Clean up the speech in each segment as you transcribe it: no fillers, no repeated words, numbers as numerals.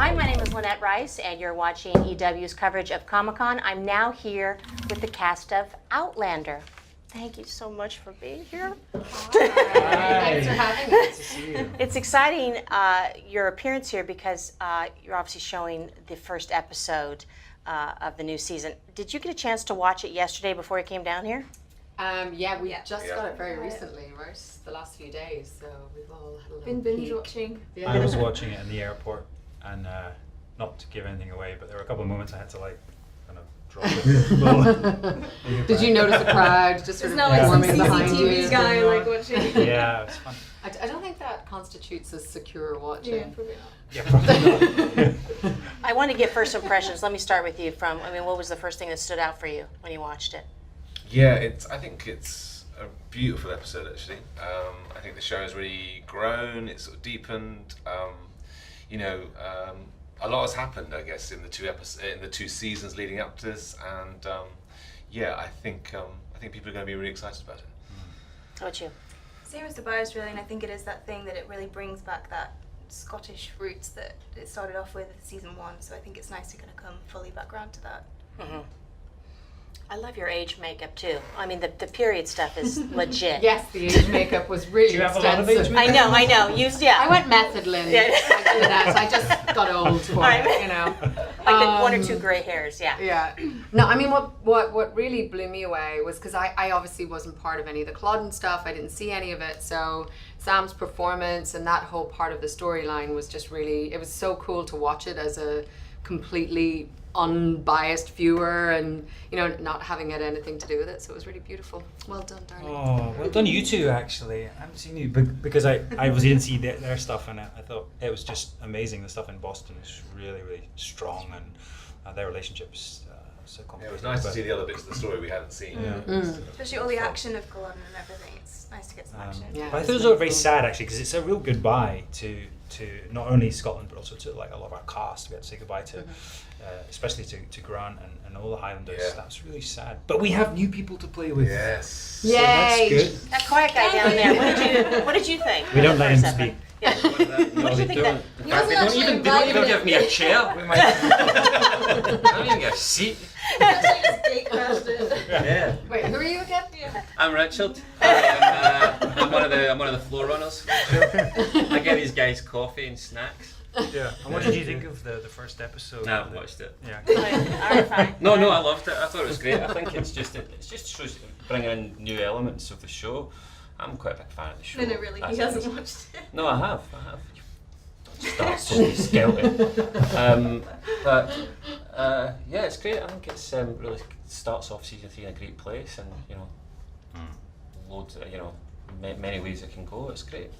Hi, my name is Lynette Rice, and you're watching EW's coverage of Comic-Con. I'm now here with the cast of Outlander. Thank you so much for being here. Thanks for having us. It's exciting, your appearance here, because you're obviously showing the first episode of the new season. Did you get a chance to watch it yesterday before you came down here? Yeah, we just got it very recently, right? The last few days, so we've all had a little Been binge peek. watching. Yeah. I was watching it in the airport, and not to give anything away, but there were a couple of moments I had to like kind of drop it. Did you notice the crowd just sort There's of not like some forming behind you? CCTV guy like watching. Yeah, it was fun. I don't think that constitutes as secure watching. Yeah, probably not. Yeah, probably not. I want to get first impressions. Let me start with you. What was the first thing that stood out for you when you watched it? Yeah, I think it's a beautiful episode actually. I think the show has really grown. It's sort of deepened. A lot has happened, I guess, in the two seasons leading up to this, and I think people are going to be really excited about it. How about you? Same as Tobias, really, and I think it is that thing that it really brings back that Scottish roots that it started off with season 1. So I think it's nice to kind of come fully back around to that. Mm-hmm. I love your age makeup too. I mean, the period stuff is legit. Yes, the age makeup was really Do you have a extensive. lot of age makeup? I know. I went method, Lynn. Yeah. I did that. I just got old for Right. it, you know. Like the 1 or 2 gray hairs, yeah. Yeah. No, I mean, what really blew me away was because I obviously wasn't part of any of the Claudin stuff. I didn't see any of it. So Sam's performance and that whole part of the storyline was just really, it was so cool to watch it as a completely unbiased viewer and, not having had anything to do with it. So it was really beautiful. Well done, darling. Oh, well done you two, actually. I haven't seen you because I obviously didn't see their stuff, and I thought it was just amazing. The stuff in Boston is really, really strong, and their relationship is so Yeah, complicated. it was nice to but- see the other bits of the story we hadn't seen. Yeah. Especially all the action of Culloden and everything. It's nice to get some action. Yeah. But I thought it was all very sad actually, because it's a real goodbye to not only Scotland but also to like a lot of our cast. We had to say goodbye to, especially to Grant and all the Highlanders. Yeah. That's really sad. But we have new people to play with. Yes. So that's Yay! good. That quiet guy down there. What did you think? We don't let him First speak. episode? Yeah. What did you think that? In fact, they don't even give me a chair. They don't even get a seat. Yeah. Wait, who are you again? I'm Richard. I'm one of the floor runners. I get these guys coffee and snacks. Yeah. And what did you think of the first episode? No, I haven't watched it. Yeah. All right, fine. No, I loved it. I thought it was great. I think it's just shows bringing in new elements of the show. I'm quite a big fan of the show. No, really, as he it hasn't is. watched it. No, I have. Start Sophie Skelton. It's great. I think it's really starts off season 3 in a great place, and loads, many ways it can go. It's great.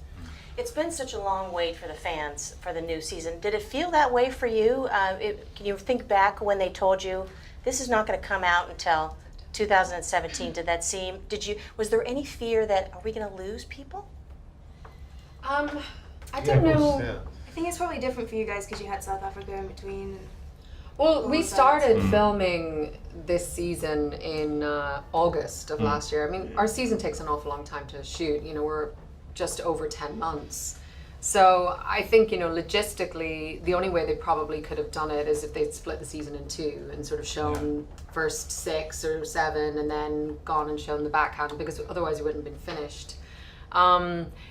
It's been such a long wait for the fans for the new season. Did it feel that way for you? Can you think back when they told you this is not going to come out until 2017? Was there any fear that are we going to lose people? I don't know. Yeah. I think it's probably different for you guys because you had South Africa in between. Well, we Oh, started filming this season in August of last year. I mean, our season takes an awful long time to shoot. We're just over 10 months. So I think, logistically, the only way they probably could have done it is if they'd split the season in 2 and sort of shown first 6 or 7 and then gone and shown the backhand, because otherwise it wouldn't have been finished.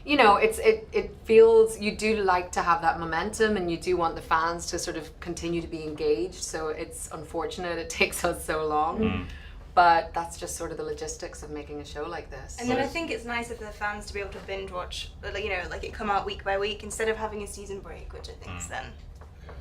It feels, you do like to have that momentum and you do want the fans to sort of continue to be engaged. So it's unfortunate it takes us so long, but that's just sort of the logistics of making a show like this. And then I think it's nice for the fans to be able to binge watch, like it come out week by week instead of having a season break, which I think is then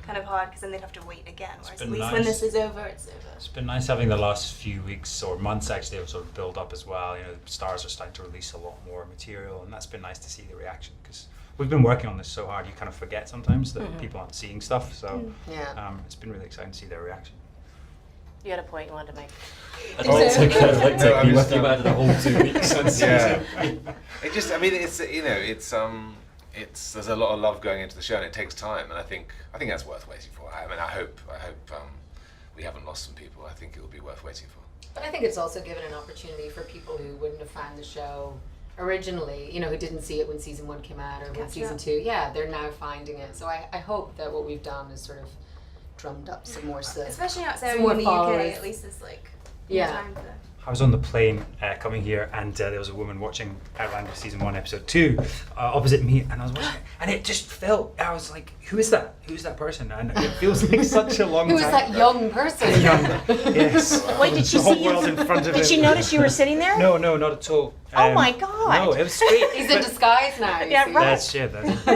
kind of hard because then they'd have to wait again. Whereas at been least when nice. this is over, it's over. It's been nice having the last few weeks or months actually of sort of build up as well. Stars are starting to release a lot more material, and that's been nice to see the reaction, because we've been working on this so hard. You kind of forget sometimes that people aren't seeing stuff. So it's been really exciting to see their reaction. You had a point you wanted to make. I'd like to No, I'm be with just, you by the whole 2 weeks on season. There's a lot of love going into the show, and it takes time, and I think that's worth waiting for. I hope we haven't lost some people. I think it will be worth waiting for. But I think it's also given an opportunity for people who wouldn't have found the show originally, you know, who didn't see it when season 1 came out or when season 2, they're now finding it. So I hope that what we've done is sort of drummed up some more stuff. Especially outside Some in more the followers. UK, at least there's like Yeah. time for. I was on the plane coming here, and there was a woman watching Outlander season 1, episode 2, opposite me, and I was watching it, and it just felt. I was like, "Who is that? Who's that person?" And it feels like such a long Who time. is that young person? Yes. Wait, did she the whole see you? world in front of Did him. she notice you were sitting there? No, not at all. Oh my God. No, it was great. He's in but- disguise now. you Yeah, see. right. That's That's.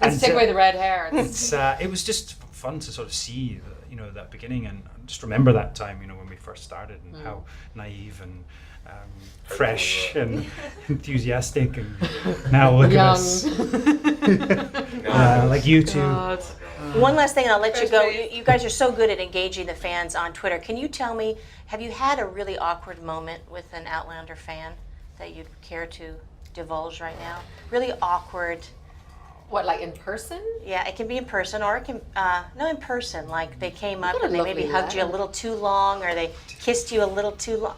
Let's take away the red hair. It's- It was just fun to sort of see, that beginning, and just remember that time, when we first started, and how naive and fresh and enthusiastic, and now look at us, like you two. God. One last thing, and I'll let you Fresh go. face. You guys are so good at engaging the fans on Twitter. Can you tell me, have you had a really awkward moment with an Outlander fan that you'd care to divulge right now? Really awkward. What, like in person? Yeah, it can be in person, or it can no, in person. Like they came up got a and they maybe lovely hugged you a letter. little too long, or they kissed you a little too long.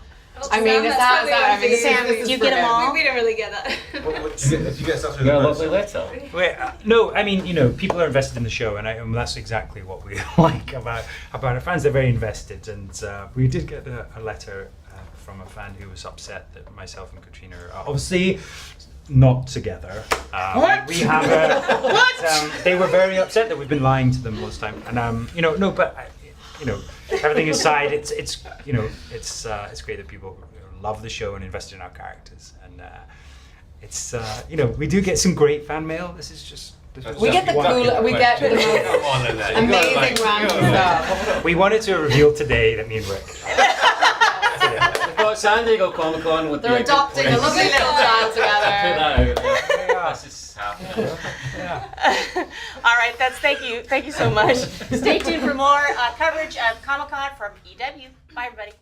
I mean, is that, I mean, Sam, this is do you get for them him. all? We don't really get that. Did you get stuff You through got a the lovely post? letter. Wait, no, I mean, people are invested in the show, and that's exactly what we like about our fans. They're very invested, and we did get a letter from a fan who was upset that myself and Caitriona are obviously not together. What? We have what? They were very upset that we've been lying to them all this time, and no, but everything aside, it's great that people love the show and invest in our characters, and it's we do get some great fan mail. This is just. We get the cool, we get the most Come on, Lynette, you amazing gotta, like, random you gotta- stuff. We wanted to reveal today that me and Rick. We've got San Diego Comic Con with They're the adopting a lovely little child Put together. that out. That's just happening. All right, thank you so much. Stay tuned for more coverage of Comic-Con from EW. Bye, everybody.